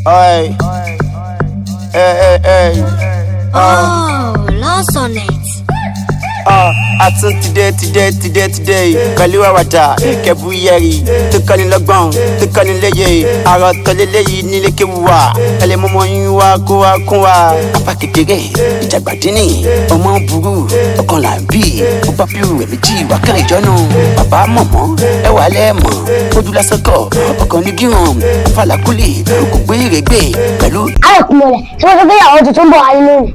Oi. Hey. Oh, lost on it. Àtún today pẹ̀lú àwàdà kẹbúyẹ̀rì tó kọ́ni lọ́gbọ̀n tó kọ́ni léye àrò tọ́lélẹ́yìí nílékewù wa ẹlẹ́ mọ́mọ́ yín wá kó wá kún wa. Bàbá kékeré ìjàgbádínì ọmọ burú ọkàn là ń bì ó bá bí rẹ̀ méjì wákàrí ìjọ́nù. Bàbá mọ̀mọ́ ẹ wà lẹ́ẹ̀mọ̀ ojú lásọ̀kọ̀ ọkàn ní gíràn fàlàkùlì kò gbé ìrègbè pẹ̀lú. ILEKEWU tí wọ́n sọ pé ìyàwó tuntun bọ̀ wáyé lónìí.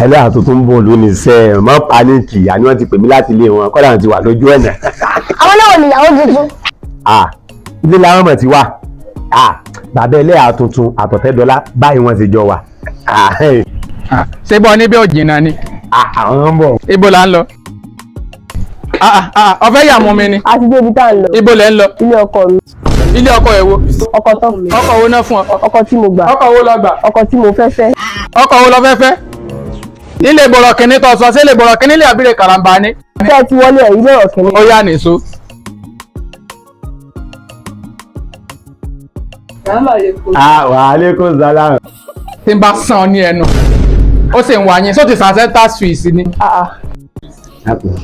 ẹlẹ́yà tuntun ń bọ̀ lónìí sẹ́ ẹ̀ mọ́ pánìkì àní wọ́n ti pè mí láti ilé wọn kọ́dà ti wà lójú ẹ̀nà. àwọn náà ní ìyàwó tuntun. ilé làwọn ọmọ ti wà bàbá ẹlẹ́yà tuntun àtọ̀tẹ́dọ́lá báyìí wọ́n ti jọ wà. ṣé bọ́ níbẹ̀ òjìnà ni. àwọn ń bọ̀. ibo là ń lọ. ọ̀fẹ́ yà mú mi ni. a ti dé ibi tá à ń lọ. ibo lẹ̀ ń lọ. ilé ọkọ mi. ilé ọkọ ẹ̀ wo. ọkọ tán. ọkọ wo náà fún ọ. ọkọ tí mo gbà. ọkọ wo lọ gbà. ọkọ tí mo fẹ́ fẹ́. ọkọ wo lọ fẹ́ fẹ́. ilé ìbọ̀rọ̀ kìíní tó sọ sí ilé ìbọ̀rọ̀ kìíní lè àbílẹ̀ karambà ni. bẹ́ẹ̀ ti wọlé ẹ̀ ilé ọ̀rọ̀ kìíní. ó yá nìṣó. Wa alaikum salam. tí n bá sàn ọ ní ẹnu ó sì ń wá yín só ti sàṣẹ tax fees ni.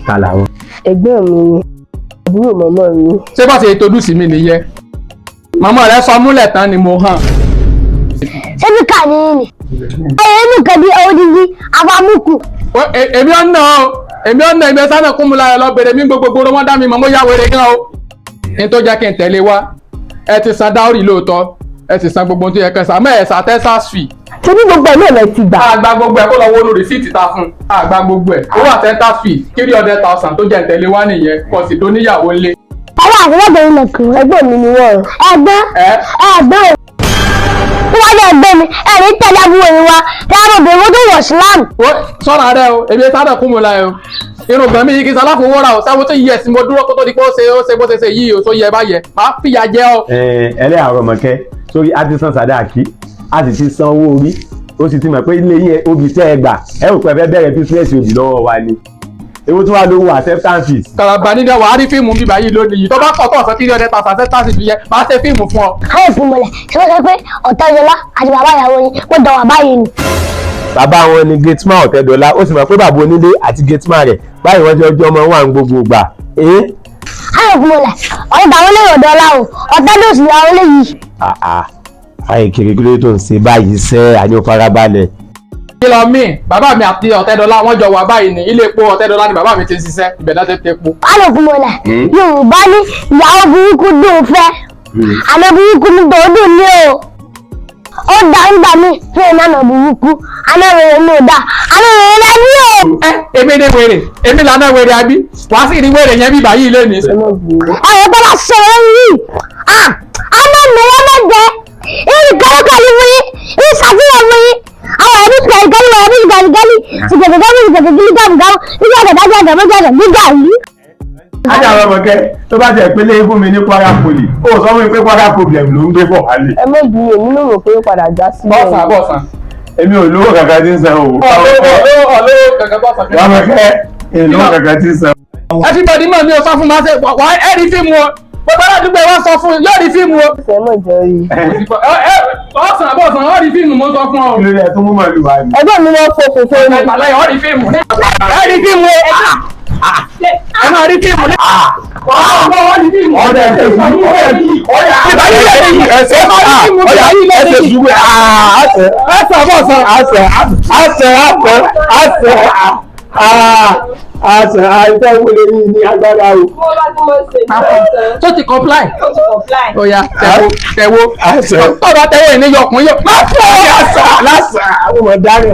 ta làwọn. ẹ̀gbọ́n mi ni àbúrò mọ́mọ́ mi. ṣé bá ṣe tọdún sí mi nìyẹn màmá rẹ sọ múlẹ̀ tán ni mo hàn. ṣé bí kà ní ní. ẹ̀yẹ́ nìkan bí odidi àbámúkù. èmi ọ̀nà ìgbẹ́ sánà kún mu láyọ̀ lọ bèrè mí gbogbo wọn dá mi mọ̀ mo yá wèrè gan o. ní tó jẹ́ kí n tẹ̀lé wa ẹ ti san dáórì lóòótọ́ ẹ ti san gbogbo ohun tó yẹ kẹsàn-án àmọ́ ẹ̀ sà tax fee. ṣé bí gbogbo ẹ̀ náà lẹ ti gbà. àgbà gbogbo ẹ̀ kó lọ wọnú rìsíìtì ta fún àgbà gbogbo ẹ̀ owó àtẹ tax fee 300,000 tó jẹ́ n tẹ̀lé wa nìyẹn kò sì tó níyàwó ńlé. ọwọ́ àgbẹ̀wọ̀gbẹ̀ ILEKEWU. ẹ̀gbọ́n mi ni wọ́n. ẹgbẹ́ tí wọ́n lè gbé mi ẹ̀rí tẹ̀lé àbúrò mi wá tí a bọ̀ bẹ̀rẹ̀ tó wọ̀ sílámù. sọ́ra rẹ o èmi sáré kún mu la o irun gbọ̀n mi yìí kì í sáláfowó ra o sáwọ́ tó yẹ sí mo dúró kó tó di pé ó ṣe bó ṣe ṣe yìí o tó yẹ bá yẹ máa fìyà jẹ ọ. ẹlẹ́yà ọmọkẹ́ sórí a ti san sàdáàkì a sì ti san owó orí ó sì ti mọ̀ pé ilé yẹn obì tẹ́ ẹ gbà ẹ rò pé ẹ fẹ́ bẹ̀rẹ̀ bísíǹsì obì lọ́wọ́ wa ni ewu tó wà lówó acceptance fees. kàràbà nídìí wàá rí fíìmù bíbá yìí lónìí yìí tó bá kọ̀ tó ọ̀sán 300,000 acceptance fees yẹ máa ṣe fíìmù fún ọ. káyọ̀sí mọ̀lẹ̀ ṣé wọ́n sọ pé Ọ̀tẹ́dọ́lá àti bàbá ìyàwó yín wọ́n dọ̀ wà báyìí ni. bàbá wọn ni gateman Ọ̀tẹ́dọ́lá ó sì mọ̀ pé bàbá onílé àti gateman rẹ̀ báyìí wọ́n ti ọjọ́ ọmọ wà ń gbogbo gbà. káyọ̀sí mọ̀lẹ̀ ọ̀dà wọn lè Ọ̀dọ́lá o Ọ̀tẹ́dọ́sì làwọn lè yìí. àyè kiri tó ń ṣe báyìí sẹ́ àní òfarabalẹ̀. kí lọ mí bàbá mi àti Ọ̀tẹ́dọ́lá wọ́n jọ wà báyìí ní ilé epo Ọ̀tẹ́dọ́lá ni bàbá mi ti ń ṣiṣẹ́ ibẹ̀ náà ti ń tepo. káyọ̀sí mọ̀lẹ̀ Yorùbá ní ìyàwó burúkú dùn fẹ́ àmọ́ burúkú ní tòódùn ní o. ó dá ń gbà mí fún ìnáná burúkú àmọ́ rere ní òdà àmọ́ rere náà ní o. èmi ni wèrè èmi lànà wèrè àbí wàá sì rí wèrè yẹn bíbá yìí lé ní. ọ̀rọ̀ tó bá sọ ọ́ yìí ọmọ mi wọ́n bẹ̀ jẹ́ ìkọ́lọ́kọ̀lù fún yín ìṣàfihàn fún yín àwọn ẹbí gàlígàlí wọ ẹbí gàlígàlí sìgẹ̀gẹ̀gẹ̀lì gàmọ́gàmọ́ nígbà gàdájà nígbà yìí. ajá àwọn ọmọkẹ́ tó bá jẹ́ ìpínlẹ̀ ikú mi ní Kwara Poli ó sọ fún mi pé Kwara problem ló ń gbé bọ̀ wálé. ẹ méjì èmi ló rò pé ó padà já sí. bọ́sàn. èmi ò lówó kankan tí ń san o. ọlọ́wọ́ kankan bọ́sàn. ọmọkẹ́ èlò kankan tí ń san. everybody mọ̀ mi ò sọ fún ma ṣe wà á rí fíìmù o gbogbo aládùúgbò wa sọ fún yóò rí fíìmù o. ṣe mọ̀ jẹ́ rí. bọ́sàn ó rí fíìmù mo sọ fún ọ. kí ló dé tó mú màlúù wá ní. ẹgbẹ́ mi lọ fò fòfò ni. ìgbàlẹ̀ ó rí fíìmù o. ẹ rí fíìmù ní. ọ̀dẹ̀ ẹ̀sẹ̀ sùúrù àìsàn ìwòlè yìí ní agbára o. tó ti comply. ó yá tẹ̀wó tọ́ba tẹ̀wó ní yọkùn yọ. má fún ọ lásà àwọn ọmọ dáná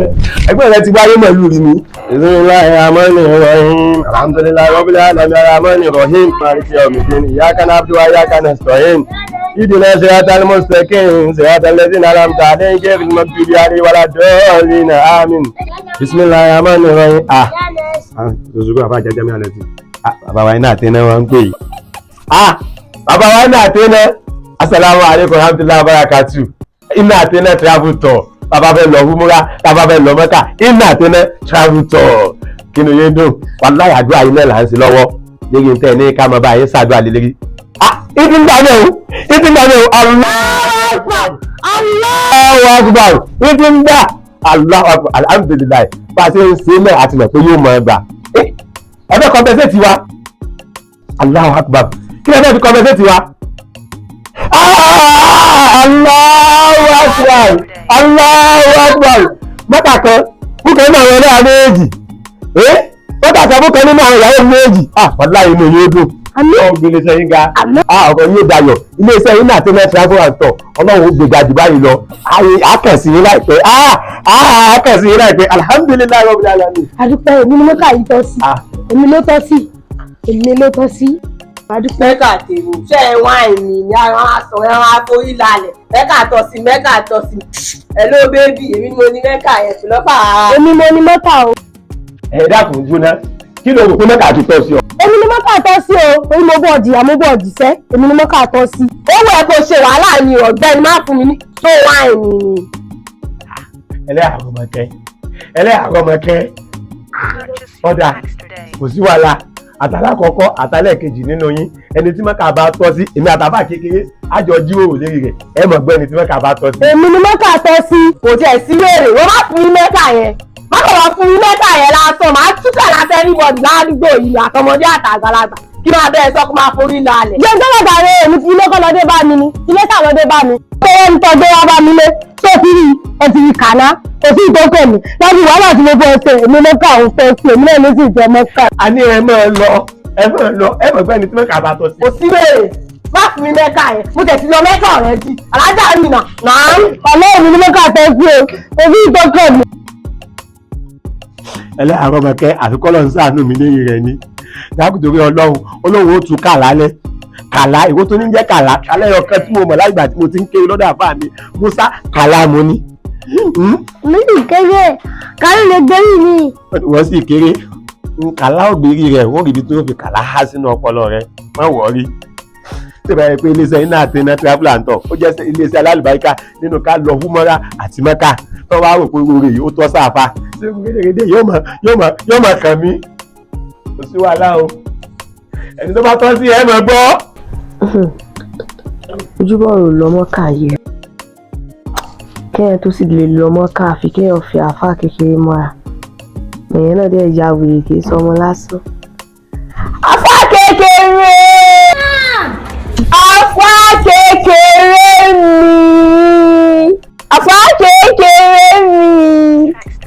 ẹgbẹ́ rẹ ti wáyé mọ̀lú rí mi. bismillahir rahmanir rahim alhamdulillahi rabbil alamin arrahmanir rahim maliki yawmiddin iyyaka na'budu wa iyyaka nasta'in اهدنا صراط المستقيم صراط الذين أنعمت عليهم غير المغضوب عليهم ولا الضالين آمين بسم الله الرحمن الرحيم zuzugu bàbá jẹjẹ mi àlẹ́ ti bàbá wa iná àtẹnà wọn ń pè yìí bàbá wa iná àtẹnà asalaamu aleykum rahmatulahi barakatu iná àtẹnà travel tour bàbá fẹ́ lọ Umrah bàbá fẹ́ lọ Mẹ́kà iná àtẹnà travel tour kí ni yéé dùn wàláhì àdúrà yìí náà là ń ṣe lọ́wọ́ yéé tẹ̀ ní ká máa bá yín ṣàdúrà lélẹ́rí ìdí ń gbà náà o Allah. Allahu Akbar ní ti ń gbà Allahu Akbar alhamdulilayi bá a ṣe ń ṣe mẹ́ àti mọ̀ pé yóò mọ̀ ẹ́ gbà ẹ̀fẹ́ kọ́mpẹ́sẹ̀ tiwa Allahu Akbar kí lẹ́fẹ́ fi kọ́mpẹ́sẹ̀ tiwa Allahu Akbar Allahu Akbar mọ́tà kan búkẹ́ nínú àwọn ẹlẹ́yà méjì mọ́tà kan búkẹ́ nínú àwọn ìyàwó méjì wàláhì inú yóò dùn ọ̀gbìn iléeṣẹ́ yín ga ọ̀rọ̀ yóò dayọ̀ iléeṣẹ́ yín náà tẹ́lẹ̀ travel and tour ọlọ́run ó gbéga jù báyìí lọ àkànṣe yín láìpẹ́ àkànṣe yín láìpẹ́ alhamdulilayi rabbil alamin. àdúpẹ́ èmi ni mọ́kà yìí tọ́ sí èmi ló tọ́ sí èmi ló tọ́ sí. mẹ́kà tèmi ṣé ẹ wá ẹ̀mí ní àwọn aṣọ ẹran àforí lálẹ́ mẹ́kà tọ́ sí hello baby èmi ni mo ní mẹ́kà yẹn tó lọ́pàá ara. èmi mo ní mọ́kà o. ẹ dákun jóná kí ló rò pé mẹ́kà ti tọ́ sí ọ. èmi ni mọ́kà tọ́ sí o èmi mo bọ̀ jìyà mo bọ̀ jìṣẹ́ èmi ni mọ́kà tọ́ sí. owó ẹ kò ṣe wàhálà ni ọ̀gbẹ́ni má fún mi ní tó wá ẹ̀mí ni. ẹlẹ́yàrọ̀mọ̀kẹ́ ọ̀dà kò sí wàhálà àtàlà kọ̀ọ̀kọ́ àtàlẹ̀ kejì nínú yín ẹni tí mọ́kà bá tọ́ sí èmi àtàbà kékeré àjọ jíròrò lérí rẹ̀ ẹ mọ̀ gbọ́ ẹni tí mọ́kà bá tọ́ sí. èmi ni mọ́kà tọ́ sí. kò tiẹ̀ sí wèrè wọ́n má fún yín mẹ́kà yẹn má kọ̀ wá fún yín mẹ́kà yẹn lásán máa túkà láti everybody ládùúgbò yìí àtọmọdé àtàgbàlagbà kí máa bẹ́ẹ̀ sọ kó máa forí lálẹ́. jẹ́ gbọ́dọ̀ rẹ̀ èmi ti ilé kọ́ lọ́dẹ bá mi ni ilé kà lọ́dẹ bá mi. tó wọ́n ń tọ́jú wá bá mi lé tó fi rí ẹ ti rí kàná kò sí ìtọ́kọ̀ mi láti wàhálà tí mo fẹ́ ṣe èmi mọ́kà òun fẹ́ ṣe èmi náà ló sì jẹ́ mọ́kà. a ní ẹ máa lọ ẹ mọ̀ gbẹ́ni tí mẹ́kà bá tọ́ sí. kò sí wèrè má fún mi mẹ́kà yẹn mo tẹ̀sí lọ mẹ́kà rẹ di alájà mi nà. ọ̀lẹ́ èmi ni mọ́kà tọ́ sí o kò sí ìtọ́kọ̀ mi. ẹlẹ́yàrọ̀mọ̀kẹ́ àfikọ́lọ́ ń ṣàánú mi lẹ́yìn rẹ̀ ni dákùtòrí ọlọ́run ó tún kàlá lẹ́ kàlá ìwọ tó ní jẹ́ kàlá ẹyọ kan tí mo mọ̀ láìgbà tí mo ti ń kéré lọ́dọ̀ àfà mi Musa kàlá mo ní. mi sì kéré kárí lè gbérí mi. wọ́n sì kéré kàlá ògbérí rẹ̀ wọ́n rí ibi tó fi kàlá há sínú ọpọlọ rẹ̀ má wọ̀ọ́rí. ṣé ìbára pé iléeṣẹ́ iná àti iná travel and tour ó jẹ́ iléeṣẹ́ alálùbáríkà nínú ká lọ húmọ́ra àti mẹ́kà tó wá rò pé oore yìí ó tọ́ sáfà ṣé gbẹdẹgbẹdẹ yóò máa kàn mí kò sí wàhálà o ẹni tó bá tọ́ sí ẹ máa gbọ́. ojúbọ rò lọmọ káyé kẹ́yìn tó sì lè lọmọ káàfi kẹ́yìn fi àáfàá kékeré mọ́ra èèyàn náà dẹ̀ ya wèrè kì í sọmọ lásán. àáfàá kékeré mi àáfàá kékeré mi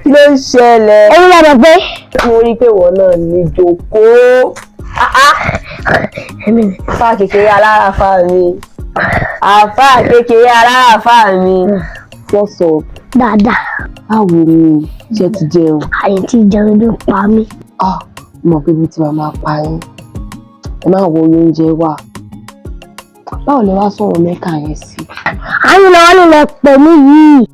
kí ló ń ṣẹlẹ̀. ẹ̀yin lọ́dọ̀ pé. mo rí i pé wọ́n náà ní jókòó. àáfàá kékeré aláràfà mi àáfàá kékeré aláràfà mi wọ́n sọ dáadáa. báwo ni iṣẹ́ ti jẹun. àyè tí jẹun ló pa mí. mọ̀ pé bí tí màá máa pa yín ẹ máa wọ oúnjẹ wà báwo lè wá sọ̀rọ̀ mẹ́kà yẹn sí. àyìn náà wọ́n lè pè mí yìí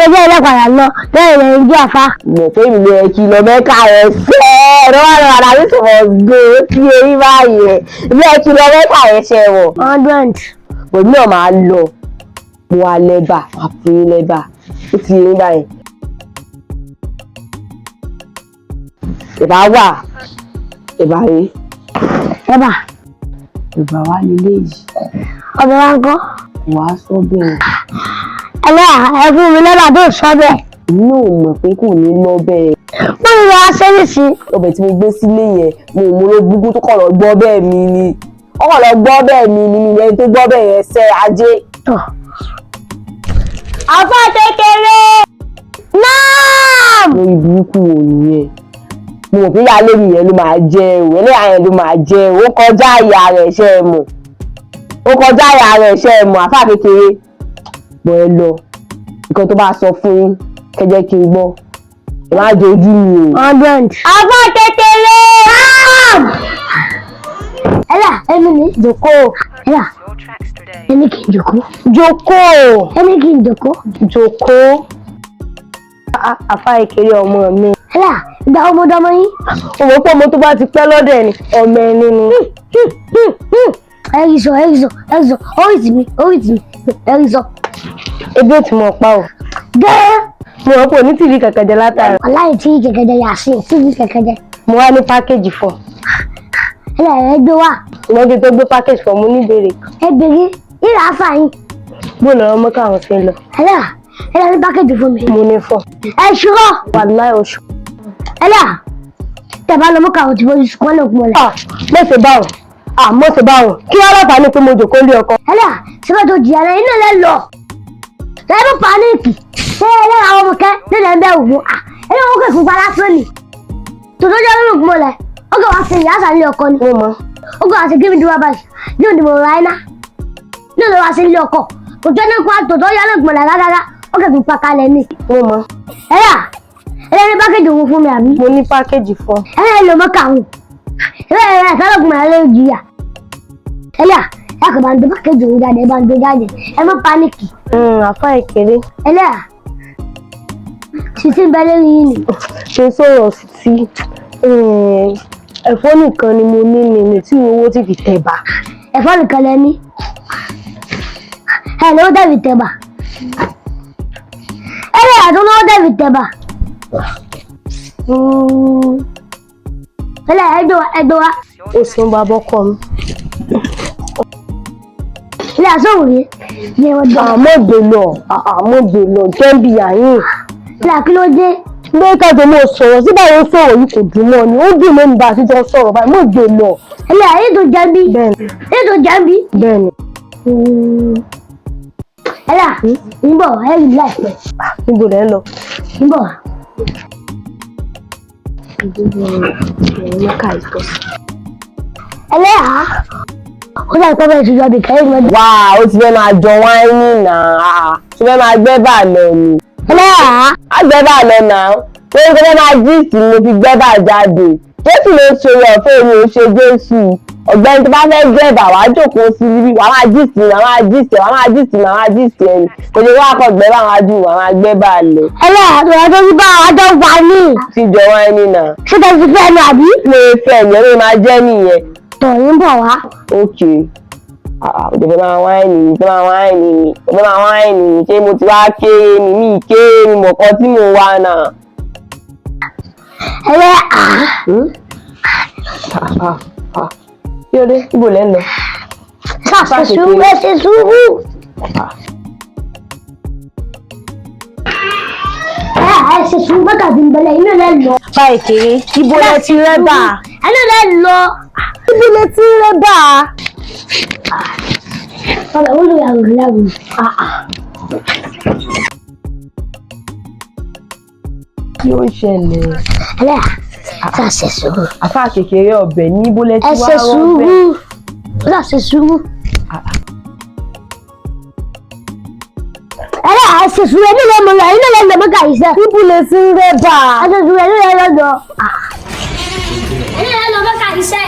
ọjọ́ ìlẹ́pàdà lọ bẹ́ẹ̀ rẹ̀ ń jẹ́ àfa. mọ̀ pé ìlú ẹ̀ kí lọ mẹ́kà yẹn ṣe é lọ́wọ́ àwọn àdáyé sọ̀rọ̀ gbé sí eré báyìí rẹ̀ ìlú ẹ̀ kí lọ mẹ́kà yẹn ṣe wọ̀. 100. pẹ̀lú náà máa lọ mo wà lẹ́bà máa fún yín lẹ́bà ó ti yé báyìí. ìbá wà ìbá rí ẹ̀bà ìbá wà nílé yìí ọbẹ̀ wa ń kọ́. wà á sọ bẹ́ẹ̀. ẹ fún mi lọ́dà tó sọ bẹ́ẹ̀. èmi náà mọ̀ pé kò ní lọ bẹ́ẹ̀. wọ́n ní wọ́n á sẹ́yìnsì. ọbẹ̀ tí mo gbé sílé yẹn mo mú ló gbúgbú tó kọ̀ lọ gbọ́ bẹ́ẹ̀ mi ni ó kọ̀ lọ gbọ́ bẹ́ẹ̀ mi ni mi ẹni tó gbọ́ bẹ́ẹ̀ yẹn ṣe ajé. àáfàá kékeré náà. lórí burúkú wo nìyẹn mo mọ̀ pé ìyáálé mi yẹn ló máa jẹ o ẹlẹ́yà yẹn ló máa jẹ o ó kọjá ìyá rẹ̀ ṣe é mọ̀ ó kọjá ìyá rẹ̀ ṣe é mọ̀ àáfàá kékeré bọ̀ ẹ lọ nǹkan tó bá sọ fún yín kẹjẹ kí n gbọ́ ẹ má jẹ ojú mi o. 100. àáfàá kékeré. ẹ̀là ẹ̀mí ni jókòó. ẹ̀là ẹ̀mí kì í jókòó. jókòó. ẹ̀mí kì í jókòó. jókòó. àáfàá kékeré ọmọ mi. ẹ̀là ìgbà ọmọdọ́mọ yín. òwò pọ̀ mo tó bá ti pẹ́ lọ́dọ̀ ẹ̀ ni ọmọ ẹni ni. ẹ̀rìsọ oríṣi mi ẹ̀rìsọ. ebi ò tí mo pa o. gẹ́ẹ́. mo rò pé o ní tìrí kẹ̀kẹ́ jẹ látara. aláì tí kẹ̀kẹ́ jẹ yàtí tí kẹ̀kẹ́ jẹ. mo wá ní pákéjì fún ọ. ẹ̀là ẹ̀ gbé wá. ìmọ̀ kí n tó gbé pákéjì fún ọ mo ní ìbéèrè. ẹ bèrè ìlà àfààyàn. bó lọ́rọ́ mọ́ káwọn fi lọ. Ẹlẹ́yà ní pákéjì fún mi. Mo ní fún. Ẹ ṣúrọ̀. Wàláhì oṣù. Ẹlẹ́yà tẹ̀bá lọ mọ́ káwọn tí mo ti sùn kọ́lẹ̀ òkun ọ̀la. Mọ̀sẹ̀ báwọn. Mọ̀sẹ̀ báwọn. Kí wọ́n lọ́pàá ní pé mo jòkó lé ọkọ. Ẹlẹ́yà síbẹ̀ tó jìyà náà iná lẹ́ lọ. Lẹ́nu pàníìkì. Ṣé ẹlẹ́yà àwọn ọmọ kẹ́ nílẹ̀ ń bẹ̀ wò fún? Ẹlẹ́yà wọn kẹ́ fún palásán ni. Tòtò jẹ́ lórí òkun ọ̀la. Ó kẹ́ wá sí ìyá àṣàlẹ̀ ọkọ ni. Mo mọ̀. Ó kẹ́ wá sí gímí dúró báyìí. Yóò dìbò ráínà. Yóò lọ wá sí ilé ọkọ. Tòtò ní kó tòtò yá lóògùn ọ̀la gágágá. Ó kẹ́ fún pakalẹ̀ ni. Mo mọ̀. Ẹlẹ́yà ní pákéjì òun fún mi àbí? Mo ní pákéjì fún ọ. Ẹlẹ́yà ló mọ́ káwọn. Ẹlẹ́yà ìfẹ́lọ́gùn ọ̀la ló jìyà. Ẹlẹ́yà ẹ kò bá ń gbé pákéjì òun jáde ẹ bá ń gbé jáde ẹ má pánìkì. Àfá ìkéré. Ẹlẹ́yà títí ń bẹ lórí yìí ni. Ṣé sọ̀rọ̀ sí ẹ̀fọ́ nìkan ni mo ní tí owó ti fi tẹ̀bà. Ẹ̀fọ́ nìkan lẹ ní. Ẹ lówó tẹ̀ fi tẹ̀bà. Ẹlẹ́yà tó lówó tẹ̀ fi tẹ̀bà. Ẹlẹ́yà ẹgbẹ́ wa. Ó ṣeun bàbá ọkọ mi. Ẹlẹ́yà sọ̀rọ̀ yìí ni wọ́n gbọ́. Àmọ́dé lọ jẹ́bi àyìn. Ẹlẹ́yà kí ló dé? Lóòótọ́ mo sọ̀rọ̀ sí báyìí ó sọ̀rọ̀ yìí kò dùn mọ́ ni ó dùn mọ́ nígbà tí wọ́n sọ̀rọ̀ báyìí mọ́dé lọ. Ẹlẹ́yà yìí tó jẹ́bi. Bẹ́ẹ̀ni. Yìí tó jẹ́bi. Bẹ́ẹ̀ni. Ẹlẹ́yà ń bọ̀ ẹ rí láìpẹ́. Níbo lẹ́ ń lọ? Ń bọ̀ wá. Ẹlẹ́yà ó dà pé bẹ́ẹ̀ ti jọ bìkẹ́ yìí lọ́dún. Wá ó ti fẹ́ máa jọ wáìnì náà ti fẹ́ máa gbẹ́ bà lọ ni. Ẹlẹ́yà á gbẹ́ bà lọ náà pé kí wọ́n máa jíìsì mo fi gbẹ́ bà jáde. Jésù ló ṣe ọ̀fẹ́ mi ò ṣe Jésù. Ọ̀gbẹ́ni tó bá fẹ́ gbẹ́ bà wá jókòó sí ibi wàá máa jíìsì ẹni kò ní wá kọ̀ gbẹ́ bà wá jù wàá máa gbẹ́ bà lọ. Ẹlẹ́yà tó yẹ tó ti bá wa jọ wà ní. Ti jọ wáìnì náà. Ṣé tẹ ti fẹ́ nu àbí? Mo fẹ́ ìyẹn ló máa jẹ́ nìyẹn. Tọ̀yìn bọ̀ wá. Okay. Òjò máa wáìnì mi ṣé mo ti wá kéré mi kéré mi mọ̀kan tí mo wá náà. Ẹlẹ́yà Kí ló dé? Ibo lẹ́ ń lọ? ṣe sùúrù. Ẹ ṣe sùúrù bọ́kà bí n bẹ̀lẹ̀ inú rẹ̀ lọ. Fa ìkéré. Ibo lẹ ti rẹ́ bà? Inú rẹ̀ lọ. Ibo lẹ ti rẹ́ bà? Bàbá wọ́n lò yàrá lẹ́rù. Kí ó ṣẹlẹ̀? Ẹlẹ́yà ṣe sùúrù. Àfáà kékeré ọbẹ̀ ní ibo lẹ ti Ẹ wá ṣe rọ́bẹ̀? sùúrù. Ṣe sùúrù. Ẹlẹ́yà ṣe sùúrù ẹni lè mọ̀ inú rẹ̀ lọ mọ́kà yìí sẹ́. Ibo lẹ ti rẹ́ bà? Ṣe sùúrù ẹni rẹ̀ lọ́dọ̀. Ẹni rẹ̀ lọ mọ́kà yìí sẹ́.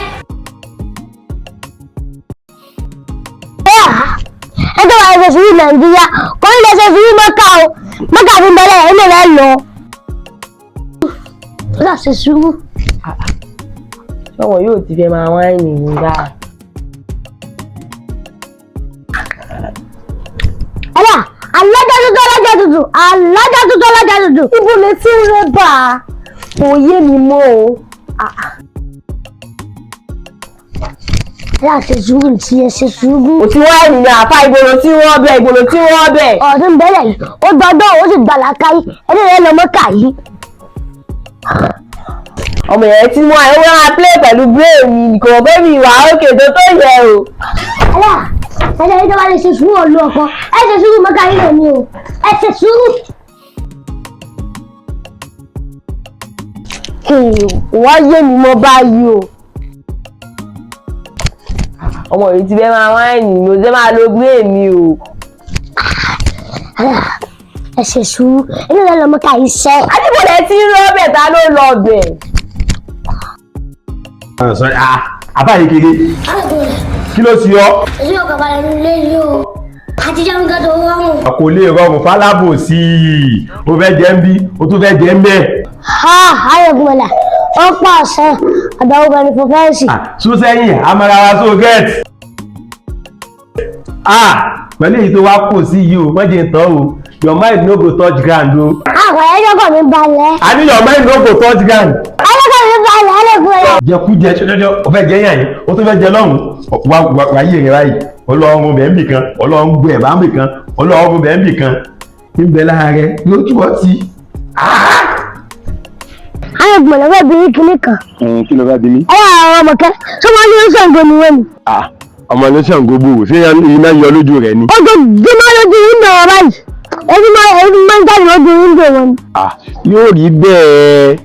Ẹjọ́ wa ṣe sùúrù Nàìjíríà kò ní lè ṣe sùúrù mọ́kà o mọ́kà bí n bẹ̀lẹ̀ inú rẹ̀ lọ. Ṣe sùúrù. Ṣọ́wọ́n yóò ti fẹ́ máa wáìnì mi dáa. Ẹlẹ́yà alájà tuntun. Ibo lẹ ti rẹ́ bà? Kò yé mi mọ́ o. Ẹlẹ́yà ṣe sùúrù tí ẹ ṣe sùúrù. Kò sí wáìnì ní àfá ìgboro tí wọ́n bẹ̀. Ọdún bẹ́lẹ̀ yìí ó gbọ́dọ̀ ó sì gbà lákàáyé ẹni rẹ̀ lọ mọ́kà yìí. Ọmọ yẹn tí mo àyẹ̀wò máa play pẹ̀lú brain mi kò mọ̀ pé mi ìwà òkè tó yẹ o. Ẹlẹ́yà yìí tó bá lè ṣe sùúrù ọ̀lú ọkọ ẹ ṣe sùúrù mọ́kà yìí lòní o ẹ ṣe sùúrù. Wọ́n yé mi mọ́ báyìí o. Ọmọ yìí ti fẹ́ máa wáìnì mi ò ṣe máa lo brain mi o. Ẹ ṣe sùúrù ẹni rẹ̀ lọ mọ́kà yìí sẹ́. Adébọ̀lẹ̀ tí ń rọ́bẹ̀ ta ló lọ bẹ̀. Àfáà kékeré. Kí ló ti yọ? Èyí ò kàbàlẹ̀ ní ilé yìí o. Àtijọ́ ń gàdọ̀ rọrùn. Kò lè rọrùn fálábò sí i. O fẹ́ jẹ́ ń bí, o tún fẹ́ jẹ́ ń bẹ́ẹ̀. Ayọ̀gbọ̀nlá ó pọ̀ ọ̀sán àdáwọ̀ bẹni fún fẹ́ǹsì. Sún sẹ́yìn, amarawa so get. Pẹ̀lú èyí tó wá kò sí yìí o, mọ́jẹ̀ tán o. Your mind no go touch ground o. Àwọn ẹlẹ́gọ̀ mi balẹ̀. I mean your mind no go touch ground. Ẹlẹ́gọ̀ mi balẹ̀ ẹlẹ́gọ̀ rẹ̀. Jẹkújẹ ṣọjọjọ, o fẹ́ jẹ yàn yín, o tún fẹ́ jẹ lọ́hùn. Wáyé rẹ̀ báyìí, ọlọ́run bẹ̀ ń bì kan, ọlọ́run gbé ẹ̀bá ń bì kan, Ọlọ́wọ́ bó bẹ́ẹ̀ ń bì kan ń bẹ láàárẹ̀ yóò túbọ̀ tí. Àwọn ìgbọ̀nà fẹ́ bí kíní kan. Kí ló fẹ́ bí mi? Àwọn ọmọkẹ́ tó máa ní Ṣàngó ni wọ́n ni. Ọmọ ní Ṣàngó bò ṣé iná yọ lójú rẹ̀ ni? Ojoojúmọ́ lójú wíńdò wọn báyìí. Èyí máa ń jáde lójú wíńdò wọn ni. Yóò rí bẹ́ẹ̀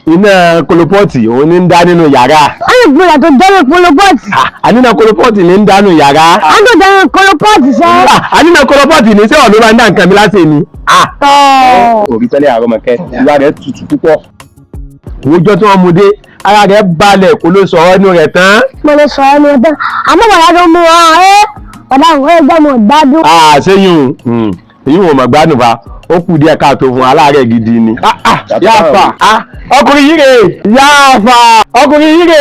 iná kolopọ́ọ̀tì òun ní ń dá nínú yàrá. Àwọn ìgbọ̀nà tó jẹ́ kolopọ́ọ̀tì. Àníná kolopọ́ọ̀tì ní ń dá nínú yàrá. Àwọn tó jẹ́ kolopọ́ọ̀tì sẹ́. Àníná kolopọ́ọ̀tì ní sẹ́wọ̀n ló máa ń dá nǹkan mi láṣẹ ni. Orí tẹ́lẹ̀ Àrọ̀mọ̀kẹ́ ìyá rẹ̀ tutù púpọ̀. Òwújọ́ tí wọ́n mú dé ara rẹ̀ balẹ̀ kó ló sọ ọ́ inú rẹ̀ tán. Mo lè sọ ọ́ ní ọdún àmọ́ bàbá tó mú wọn ọ̀dà àwọn ẹgbẹ́ mi ò gbádùn. Ṣéyún èyí wọn mọ̀ gbádùn fa ó kù díẹ̀ káàtó fún aláàárẹ̀ gidi ni. Yáàfà ọkùnrin yìí rè yáàfà ọkùnrin yìí rè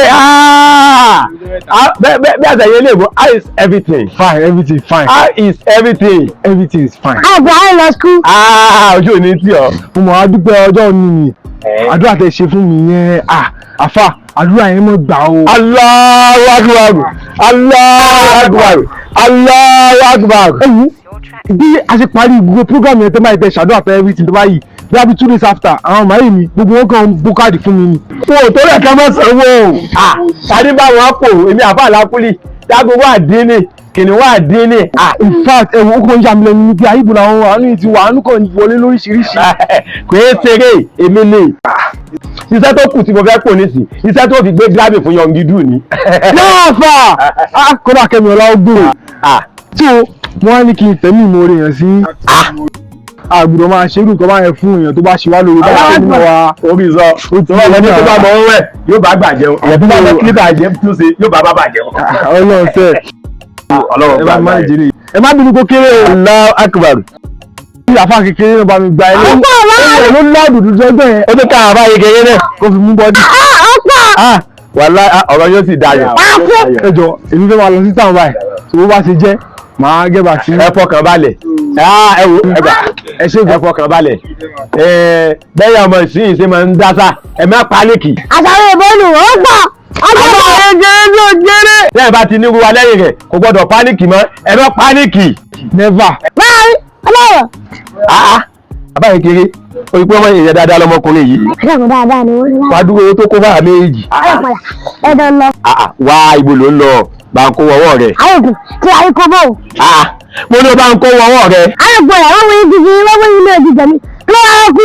bẹ́ẹ̀ àtẹ̀yẹ lè bọ́ how is everything? Fine, everything fine. How is everything? Everything is fine. Àgbà á lọ skul. Ojú ò ní tí ọ. Mo mọ̀ adúpẹ́ ọjọ́ òní ni àdúrà tẹ ṣe fún mi yẹn àfà àdúrà yẹn mọ̀ gbà o. Allahu Akbar Allahu Akbar Allahu Akbar. Bí a ṣe parí gbogbo program yẹn tó máa tẹ ṣàdúrà fún everything tó bá yìí bí a bí 2 days after àwọn màáyì mi gbogbo wọn kàn bó káàdì fún mi ni. Wò tó rẹ̀ ká mọ̀ sanwó o. Tàbí bá wọn pò èmi àbá àlákùlì dágbó wà dín ní kìnìún wà dín ní. In fact ẹ̀wọ̀n ó kàn ń yà mí lẹ́nu níbi àyíbò làwọn àánú yìí ti wà àánú kan wọlé lóríṣiríṣi. Kò é ṣeré èmi ni iṣẹ́ tó kù tí mo fẹ́ pò nísìn iṣẹ́ tó fi gbé gíláàbì fún Yọ̀ǹgídù ni. Yáàfà kódà Kẹ́mi ọlá ó gbòòrò tí o wọ́n á ní kí n tẹ̀mí ìmoore yẹn sí. Àgbùdọ̀ máa ṣe irú nǹkan báyẹn fún èèyàn tó bá ṣe wá lórí bá ṣe nínú wa. Omi sọ tó bá lọ́dún tó bá mọ̀ ọ́n rẹ̀ yóò bá gbàjẹun ìyẹn tó bá lọ́ kí bàjẹ́ tó ṣe yóò bá bàjẹun. Ọlọ́run tẹ̀ ẹ má bínú kó kéré o. Allahu Akbar. Bí àfa kékeré náà bá mi gba ilé ló lọ́ọ̀dù dúdú ẹgbẹ́ yẹn. Ó tó ká àbá kékeré náà kó fi mú bọ́dí. Wàlá ọ̀rọ̀ yóò sì dayọ̀. Ẹ jọ èmi fẹ́ máa lọ sí táwọn báyìí tó bó bá ṣe jẹ́ màá gẹ́ bá sí. Ẹ fọkàn balẹ̀ ẹ wo ẹgbà ẹ ṣe ìgbà fọkàn balẹ̀ bẹ́ẹ̀ ọmọ ìsìn ṣe máa ń dásà ẹ má pálíkì. Àtàwọn ìbọnù ó gbọ́. Ọmọ ẹgbẹ́ ló jẹ́rẹ́. Lẹ́yìn bá ti ní ruwa lẹ́yìn rẹ̀ kò gbọ́dọ̀ pálíkì mọ́ ẹ má pálíkì. Never. Báyìí ọlọ́rọ̀. Bàbá yìí kéré o rí pé ọmọ ìyẹn dáadáa lọmọkùnrin yìí. Àdàkùn dáadáa ni wọ́n ní wá. Wàá dúró tó kó bá méjì. Ọlọ́pàá ẹ̀dọ̀ lọ. Wá ibo ló ń lọ bá ń kó wọ́wọ́ rẹ̀. Àyẹ̀kùn tí a rí kó bò. Mo ní o bá ń kó wọ́wọ́ rẹ̀. Àyẹ̀kùn rẹ̀ wọ́n wọ́n gidi wọ́n wọ́n ilé ìdíje mi kí ló wá kú.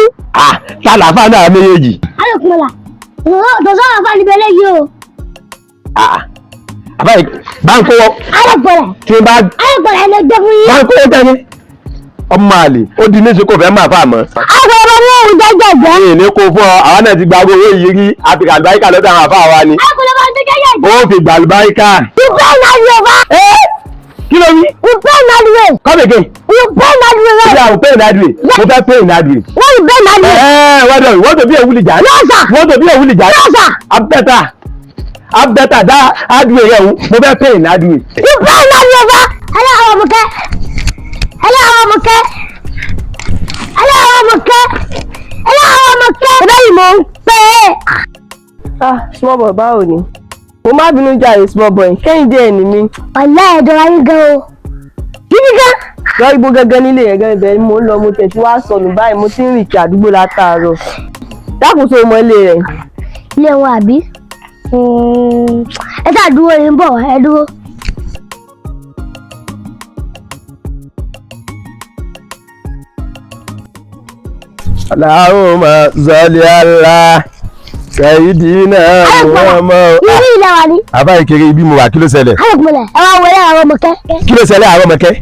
Sálàfà náà méjèèjì. Àyẹ̀kùn ọ̀la tòṣọ́ àfa níbi eléyìí o. Àbáyé bá ń kó wọ́. Àyẹ̀kùn rẹ̀. Tí n bá. Àyẹ̀kùn rẹ̀ lè gbé fún yín. Bá ń kó wọ́ tẹ́lẹ̀. Ọmọ àlè ó di níṣe kò fẹ́ máa fà mọ́. Àgbẹ̀ ọmọ ní òun jẹ́jẹ̀jẹ́. Ní ìní kó fún ọ àwọn náà ti gba owó yìí rí àfikà àlùbáríkà lọ́dọ̀ àwọn àfáà wa ni. Àyẹ̀kùn ọmọ ní jẹ́jẹ̀jẹ́. Ó fi gbà àlùbáríkà. Ìfẹ́ ìnáwó wa. Kí ló wí? Ìfẹ́ ìnáwó. Come again. Ìfẹ́ ìnáwó. Ṣé àwọn pay in adway? Mo fẹ́ pay in adway. Wọ́n ìfẹ́ ìnáwó. Well done. You want to be a hooligan? Yes, sir. You want to be a hooligan? Yes, sir. Abẹ́tà dá adway yẹn o. Mo fẹ́ pay in adway. Ìfẹ́ ìnáwó wa. Ẹlẹ́wọ̀n ọmọkẹ́. Ẹlẹ́wọ̀n ọmọkẹ́. Ẹlẹ́wọ̀n ọmọkẹ́. Ẹlẹ́wọ̀n ọmọkẹ́. Bẹ́ẹ̀ni mo ń pè é. Small boy báwo ni? Mo má bínú jàre small boy Kẹ́hìndé ẹ̀ ní mi. Ọ̀la ẹ̀dọ̀ ayé gan o. Gidi gan. Lọ ibo gẹ́gẹ́ nílé yẹn gẹ́gẹ́ bẹ́ẹ̀ ni mo ń lọ mo tẹ̀ tí wàá sọnù báyìí mo ti ń rìn kí àdúgbò látàárọ̀. Dákùnso ọmọ ilé rẹ̀. Ilé wọn àbí? Ẹ ṣáà dúró ní bọ̀ ẹ dúró. Allahumma salli ala Sayyidina Muhammad. Irú ilẹ̀ wa ni. Àbá ìkéré ibi mo wà kí ló ṣẹlẹ̀? Ayọ̀kùnmọ̀lẹ̀ ẹ wá wọlé àwọn ọmọkẹ́. Kí ló ṣẹlẹ̀ àwọn ọmọkẹ́?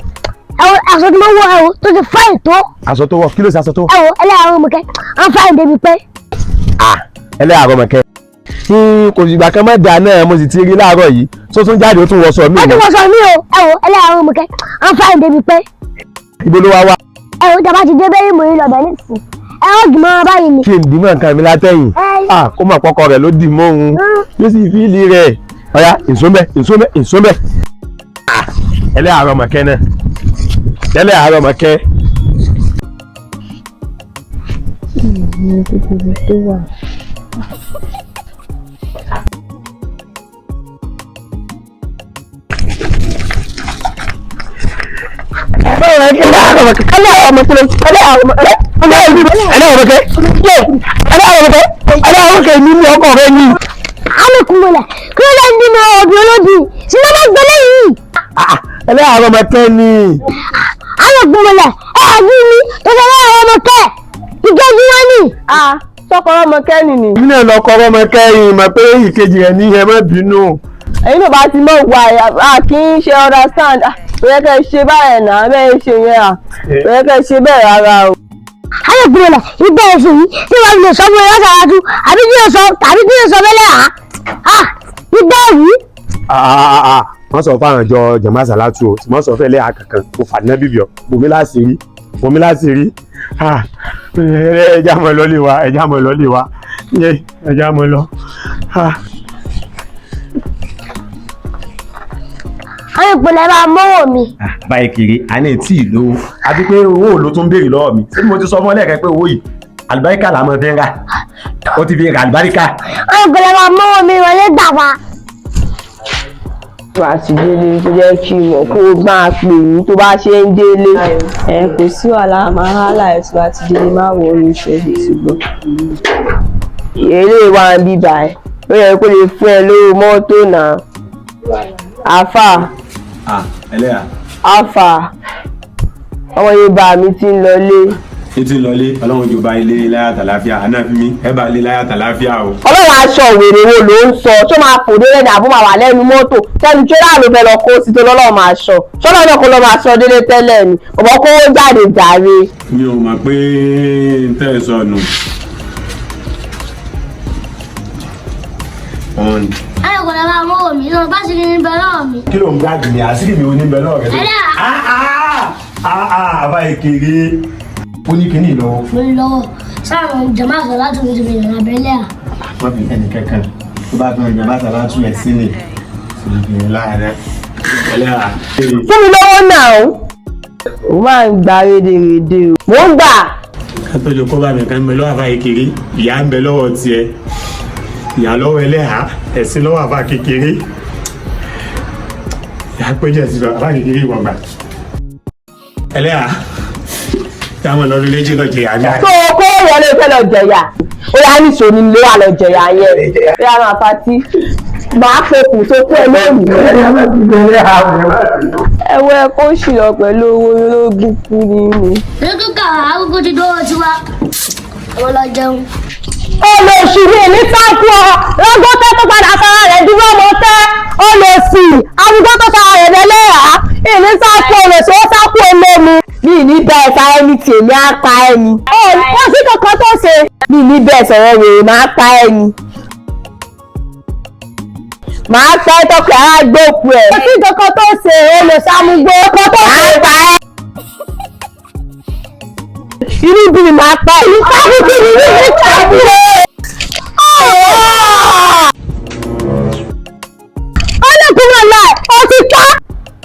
Ẹ̀wọ̀ aṣọ tí mo wọ ẹ̀wọ̀ tó ti fáìn tó. Aṣọ tó wọ̀ kí ló ṣe aṣọ tó wọ̀? Ẹ̀wọ̀ ẹlẹ́ àwọn ọmọkẹ́ à ń fáìn débi pé. Ẹlẹ́ àwọn ọmọkẹ́. Kò ìgbà kan mọ́ dáa náà mo sì ti rí láàárọ̀ yìí tó tún jáde ó tún wọṣọ mí. Ó tún wọṣọ mí o ẹ̀wọ̀ ẹlẹ́ àwọn ọmọkẹ́ à ń fáìn débi pé. Ibo ló wá wá? Ẹ̀wọ̀ ìjọba ti dé bẹ́ẹ̀ mò ń lọ bẹ̀ nísìnyí. Ẹ ó dì mọ́ báyìí ni. Kí n dì mọ́ nǹkan mi látẹ̀yìn. Kó mà pọ́kọ rẹ̀ ló dì mọ́ òun yóò sì fi ìlì rẹ̀. Ọ̀ya ìsúnbẹ̀. Ẹlẹ́ àárọ̀ ọmọkẹ́ náà. Ẹlẹ́ àárọ̀ ọmọkẹ́. Báwo ni kí n bá rọ̀ Alẹ́kùnmọ́lẹ̀ kí ló ń bínú ọ̀bì olódì sí ló bá gbẹ́lẹ́ yìí. ẹlẹ́yàwó ọmọ kẹ́ ni. Alẹ́kùnmọ́lẹ̀ ẹ̀ẹ́dì mi tó ṣe lẹ́yàwó ọmọ kẹ́ ìkejì wọn ni. Sọ́kọ̀rọ̀ ọmọ kẹ́ni ni. Èmi náà lọ kọ́rọ́ ọmọ kẹ́yìn mọ̀ pé ìkejì rẹ̀ ní ẹ má bínú. Ẹ̀yin náà bá ti mọ̀ wà kí n ṣe understand. Bẹ́ẹ̀ kẹ́ ṣe báyẹn náà bẹ́ẹ̀ ṣe yẹn bẹ́ẹ̀ kẹ́ ṣe bẹ́ẹ̀ rárá o. Alẹ́kùnmọ́lẹ̀ ìgbà ẹ̀sìn yìí tí wọ́n lè sọ fún ẹ lọ́sàájú àbí kí lè sọ tàbí kí lè sọ bẹ́lẹ̀ ìgbà yìí. Wọ́n sọ fún àwọn ìjọ jẹ̀mọ́ àsálátù o tí wọ́n sọ fẹ́ lẹ́yà kankan kò fà ná bíbí ọ bomi láti rí ẹja mọ̀ lọ́lé wa ẹja mọ̀ lọ. Alẹ́kùnmọ́lẹ̀ bá mọ́wọ́ mi. Báyìí kiri a ní tí ì lówó àti pé owó ló tún béèrè lọ́wọ́ mi ṣé mo ti sọ fún ọ lẹ́ẹ̀kẹ́ pé owó yìí àlùbáríkà là máa fi ń rà ó ti fi rà àlùbáríkà. Alẹ́kùnmọ́lẹ̀ bá mọ́wọ́ mi wọlé gbà wá. Tó bá ti délé tó jẹ́ kí wọ́n kó máa pè mí tó bá ṣe ń délé. Kò sí wàhálà máa hálà ẹ̀ tó bá ti délé máa wọ orí ìṣẹ́lẹ̀ ṣùgbọ́n. Eré wa ń bíbà ẹ̀ ó yẹ kó lè fún ẹ lówó mọ́tò náà. Àfà. Ẹlẹ́yà. Àfà. Ọmọ Yorùbá mi ti ń lọlé. Ètò ìlọlé ọlọ́run jù bá ilé láyà tàlàáfíà ànáfíní ẹ bá ilé láyà tàlàáfíà o. Ọlọ́run aṣọ wèrè wo ló ń sọ tó máa fò délé ní àbúmọ̀ wà lẹ́nu mọ́tò tẹ́lu tírélà ló fẹ́ lọ kó sí tó lọ́lọ́run máa sọ ṣọ́nà náà kó lọ́ máa sọ délé tẹ́lẹ̀ ni ọ̀bọ̀ kówó jáde jàre. Mi ò mọ̀ pé ń tẹ́ ẹ sọnù. Alẹ́kùnmọ́lẹ̀ bá mọ́wọ́ mi lọ́nà bá sì ní bẹ lọ́wọ́ mi. Kí ló ń gbáàgì ní àṣírí mi ò ní bẹ lọ́wọ́ rẹ. Àbá ìkéré ó ní kíní lọ́wọ́. Mo ní lọ́wọ́ sáwọn jẹ̀mọ́ àsálátù mi ti fi yàrá bẹ́lẹ̀ à. Wọ́n fi ẹnì kankan tó bá tún ìjọba àsálátù ẹ̀ sílẹ̀ ìgbìyànjú láàárẹ̀. Fún mi lọ́wọ́ náà ó máa ń gba rédèrèdè o. Mo ń gbà. Kápẹ́lú kọ́ bá mi kan ń bẹ lọ́wọ́ àbá ìkéré ìyá ń bẹ lọ́wọ́ tiẹ̀ ìyá lọ́wọ́ ẹlẹ́hà ẹ̀sìn lọ́wọ́ àbá kékeré ìyá péjẹ sí àbá kékeré ìwọ̀n gbà. Ẹlẹ́hà táwọn lọ́dún léjì lọ jẹ̀yà ní. Tó o kó wọlé fẹ́ lọ jẹ̀yà ó yá ní sòní ló wà lọ jẹ̀yà yẹn ó yá máa fatí máa fòkù tó kú ẹ lóòrùn. Ẹwọ́ ẹ kó ṣìlọ pẹ̀lú owó ológun kú nínú. Lókè kàwá agogo ti dọ́wọ́ tiwa. Ọmọ lọ jẹun. Olóṣìṣẹ́ ní sáàkù ọ lọ́gọ́tẹ́ tó padà sára rẹ̀ dúró mọ́ tẹ́ olóṣì àwùjọ tó sára rẹ̀ lẹ́lẹ́yà ìní sáàkù olóṣì ó sáàkù olómi bí ní bẹ́ẹ̀ sa ẹni tí èmi á pa ẹni. Wọ́n sí kankan tó ṣe bí ní bẹ́ẹ̀ sọ̀rọ̀ wèrè máa pa ẹni. Màá pẹ́ tọkẹ́ á gbóòkù ẹ̀. Wọ́n sí kankan tó ṣe olóṣàmúgbó kan tó ṣe pa ẹ́. Inú bí mi máa pa ẹ̀. Ìsáàkù bí mi ní ìsáàkù rẹ̀. Alẹ́kùnmọ́lẹ̀ ó ti ká.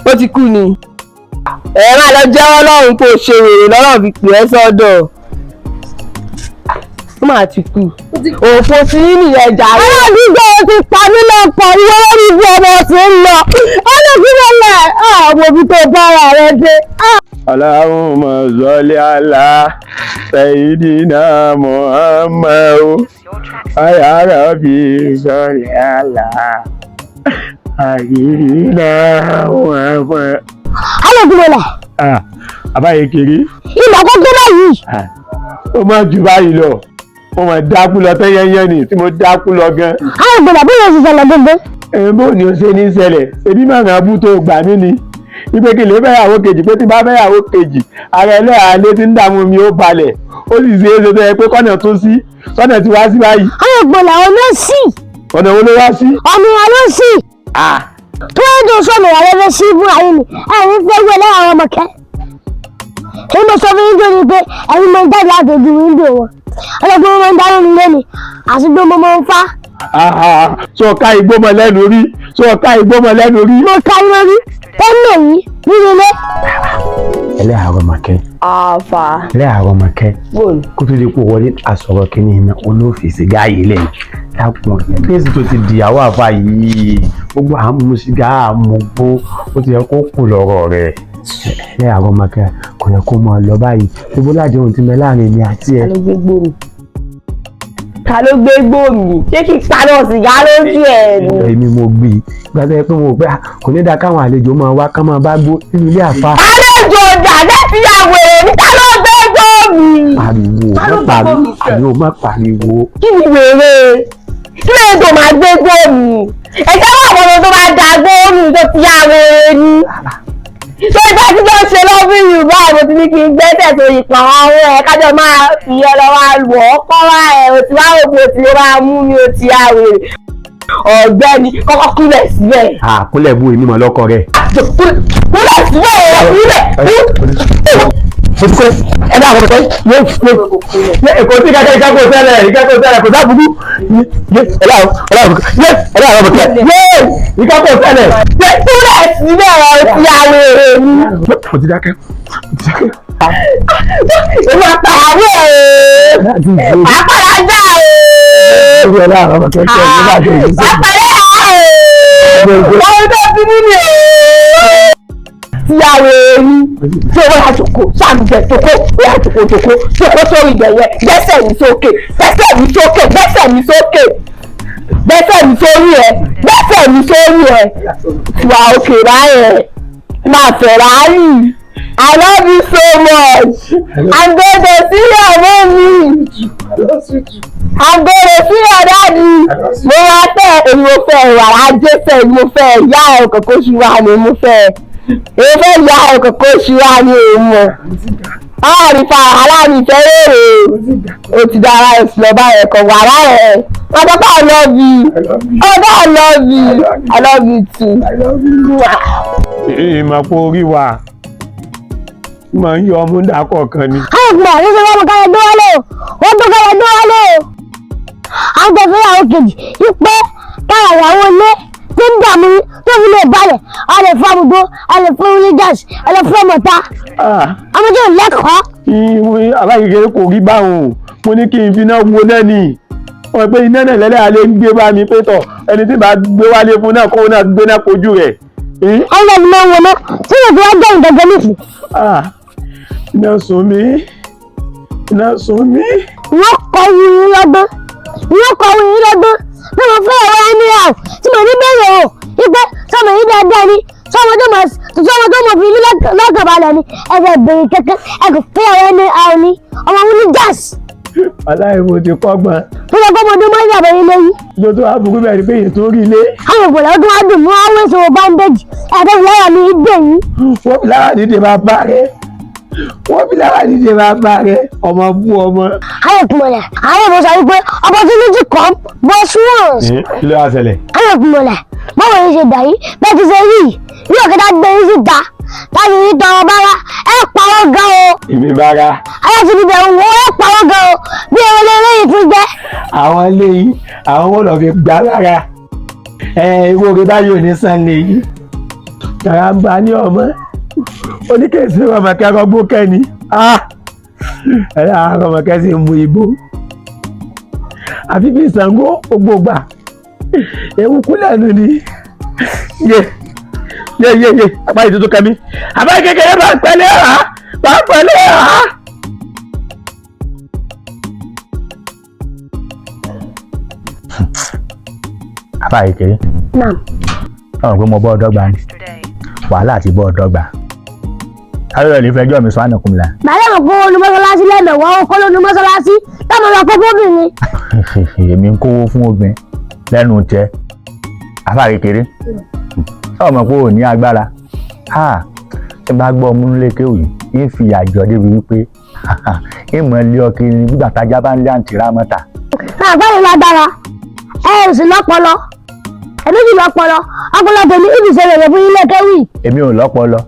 Ó ti kú ni. Ẹ máa lọ jẹ́wọ́ lọ́run kó ṣe wèrè lọ́rọ̀ fi pè ẹ́ sọ́dọ̀. Ó máa ti kú. Òfò sí nìyẹn jàre. Aládùúgbò ti pa mí lọ́pọ̀ ìwé orí bí ọmọ ti ń lọ. Alẹ́kùnmọ́lẹ̀ àwọn òbí tó bára rẹ dé. Allahumma salli ala sayyidina Muhammad. Ya Rabbi salli ala sayyidina Muhammad. Alẹ́kùnmọ́lẹ̀. Àbáyé kiri. Ìgbà tó gbé báyìí. Ó máa jù báyìí lọ. Mo máa dákú lọ tẹ́yẹ́yẹ́ ni tí mo dákú lọ gan. Alẹ́kùnmọ́lẹ̀ bí yóò ṣiṣẹ́ lọ gbogbo. Bó ni o ṣe ní ṣẹlẹ̀? Ṣebí máa ń abú tó gbà mí ni. Ipe kìlẹ̀ fẹ́yàwó kejì pé tí bá fẹ́yàwó kejì ara ẹlẹ́yà lé tí ń dààmú mi ó balẹ̀. Ó sì ṣe é ṣe tó yẹ pé kọ́nà tó sí kọ́nà tí wá sí báyìí. Alẹ́kùnmọ́lẹ̀ ọ̀nà sí. Ọ̀nà wo ló wá sí? Ọ̀nà ló sí. Tó ń dùn sọ́nà ìyàlẹ́fẹ́ sí ibú ayé mi ẹ̀rín fẹ́ wẹ̀ lẹ́yìn àwọn ọmọkẹ́. Èyí mo sọ fún yín tó ní pé ẹ̀yin mo ń jáde láti ojú wíńdò wọn. Ọlọ́gbọ́n máa ń dáná nílé mi àti gbé mo máa ń fá. Sọ ká igbó mọ lẹ́nu rí. Sọ ká igbó mọ lẹ́nu rí. Mo ka iná rí. Tẹ́lẹ̀ yìí nínú ilé. Ẹlẹ́yàwó Ọmọkẹ́. Àfà. Ẹlẹ́yàwó Ọmọkẹ́. Bóòlù. Kó tó di pé wọlé àsọ̀rọ̀ kìíní iná olófìsì gáàyè lẹ́yìn. Dákun kéèsì tó ti dìyàwó àfa yìí gbogbo àmú sìgá àmúgbó ó ti yẹ kó kù lọ́rọ̀ rẹ̀. ẹ àwọn ọmọ kẹ kò yẹ kó mọ lọ báyìí ibo láti ohun ti mẹ láàrin mi àti ẹ. ta ló gbé gbòmí ṣé kí paná sìgá lójú ẹ ni. èmi mo gbé e gbàgbé pé mo gbé kò ní dáa káwọn àlejò máa wá ká máa bá gbó nínú ilé àfa. àlejò ọjà lẹ́sìyàwó èrè ta ló gbé gbòmí. pariwo má pariwo. kí ni wèrè kí ló ń tó máa gbé gbòmí ẹ̀jẹ̀ wà wọ́n tó máa da gbòmí tó ti yá wèrè ni. tó ìgbà tí wọ́n ṣe lọ́bí yorùbá àwọn tí ní kí n gbẹ́sẹ̀ tó yìí pọ̀ àwọn ẹ̀ kájọ máa fi ọlọ́wà lù ọ́ kọ́ wá ẹ̀ o ti wá òkú o ti lè máa mú mi o ti yá wèrè ọ̀gbẹ́ni kọ́kọ́ kúlẹ̀ síbẹ̀. kúlẹ̀ bú èmi mọ̀ lọ́kọ rẹ̀. kúlẹ̀ síbẹ̀ kúlẹ̀. ẹ dá àwọn ọ̀pẹ yé èkó tí kẹ́kẹ́ ìkẹ́kọ̀ọ́ sẹ́lẹ̀ kò sábùkú yé ẹ dá àwọn ọ̀pẹ yé ìkẹ́kọ̀ọ́ sẹ́lẹ̀. kúlẹ̀ síbẹ̀ o ti yá wèrè ni. mo ti dákẹ́. ìwọ àpàràwọ̀ àpàràjà wọ́n tó fi nínú tíyàwó ẹni tí owó àjòkó sàmùjẹ tòkó owó àjòkó tòkó tòkó sórí ìgbẹ̀yẹ gbẹ́sẹ̀ mi sókè gbẹ́sẹ̀ mi sókè gbẹ́sẹ̀ mi sókè gbẹ́sẹ̀ mi sórí ẹ gbẹ́sẹ̀ mi sórí ẹ wà òkè báyẹn máa Ferrari. I love you so much. I'm going to see your mommy. I'm going to see your daddy. Mo wá fẹ́ èmi mo fẹ́ wàrà jẹ́sẹ̀ mo fẹ́ ìyá ẹ̀ kòkó ṣùwà ni mo fẹ́. Èmi fẹ́ ìyá ẹ̀ kòkó ṣùwà ni èèmọ̀. Láàrin fa wàhálà mi fẹ́ rèrè. O ti dára ẹ̀sìn lọ́ba ẹ̀ kọ̀ wàrà ẹ̀. Ọ̀dọ́ I love you. Ọ̀dọ́ I love you. I love you too. Ìmọ̀ kó orí wa máa ń yọ ọmú dákọ̀ kan ni. àgbà ló sọ fún ọmọ kan ẹgbẹ́ wọlé o wọ́n tó kọ́ ẹgbẹ́ wọlé o. àgbà fúnyàwó kejì wípé káyà ìyàwó ilé tí ń dààmú tó fi lè balẹ̀ a lè fún àbùdó a lè fún oníjàsì a lè fún ọmọta. ọmọdé ò lẹ́kọ̀ọ́. ìwé àbáyé kò rí báwọn mo ní kí n fi náà wo náà nì wọ́n pé iná náà lẹ́lẹ́ alẹ́ ń gbé bá mi pé tọ̀ ẹni tí bá gbé wálé fún náà kó náà gbé náà kojú rẹ̀. ọmọ mi máa ń wọná tí yóò fi wá gbẹ̀yìn gẹ́gẹ́ nìsín. iná sùn mí iná sùn mí. wọ́n kọ́ wíyí lọ́gbọ́n bí mo fẹ́ ẹ̀rọ ẹni rà ó tí mo ní bẹ̀rẹ̀ o wípé sọmọ yìí dáadáa ni sọmọ tó mọ̀ fi ilé lọ́gàn balẹ̀ ni ẹ̀fẹ̀ bèrè kẹ́kẹ́ ẹ̀kọ́ fẹ́ ẹ̀rọ ẹni rà ó ní ọmọ wọn ní gáàsì. aláìwo ti kọ́gbọ́n. fún ọkọ ọmọdé máa ń yàbẹ̀ ilé yìí. ìjọ tó wá burú bẹ́ẹ̀ ni pé èyí tó rí ilé. àwọn ìbòlẹ̀ ọdún wa dùn mọ́ àwọn èso báńdéjì ẹ̀ẹ́dẹ́ ìlànà mi gbè yín. wọ́n fi lára dídè máa bá rẹ̀ ọmọ bú ọmọ. ayọ̀ kùmọ̀lẹ̀ ayọ̀ mo sọ wípé opportunity come but once. kí ló wá ṣẹlẹ̀. ayọ̀ kùmọ̀lẹ̀ báwo ni ṣe dà yìí bẹ́ẹ̀ ti ṣe rí ilé ọ̀kẹ́ta gbé yín síta láti rí tọrọ bára ẹ pàwọ́ gan o. èmi bára. ayọ̀ ti dìbẹ̀ wò ẹ pàwọ́ gan o bí ewé eléyìí tún jẹ́. àwọn eléyìí àwọn wọn lọ fi gbá lára ìwé orí báyìí ò ní sàn léyìí kàrà ń bá ní ọmọ oníkèsí ọmọkẹ́ ọgbó kẹ́ni ẹ̀rọ àwọn ọmọkẹ́ sì mú igbó àfi bí Ṣàngó gbogbogbà ewu kúlẹ̀ nù ni yé apá yìí tuntun kẹ́mi àbá kékeré bá pẹ́lẹ́ ọ̀há. àbá kékeré ọ̀rọ̀ pé mo bọ́ ọ̀dọ́gba ni wàhálà àti bọ́ ọ̀dọ́gba. ayọ̀ lè fẹjọ́ mi sọ ànàkùn la. bàálẹ̀ mọ̀ kó olú mọ́sálásí lẹ́mẹ̀wọ́ ó kọ́ lónú mọ́sálásí táwọn ọmọ kókó bìnrin. èmi ń kówó fún obìnrin lẹ́nu tẹ àfà kékeré ọmọ pé ò ní agbára ẹ bá gbọ́ ọmú ILEKEWU yìí ń fi àjọ débi wípé ìmọ̀ ilé ọkiri nígbà tájá bá ń lé àǹtí rámọ́tà. àgbáyé lágbára ẹ ò sì lọ́pọlọ ẹ̀mí sì lọ́pọlọ ọpọlọ tèmi ibi ìṣẹ̀lẹ̀ rẹ̀ fún ILEKEWU. èmi ò lọ́pọlọ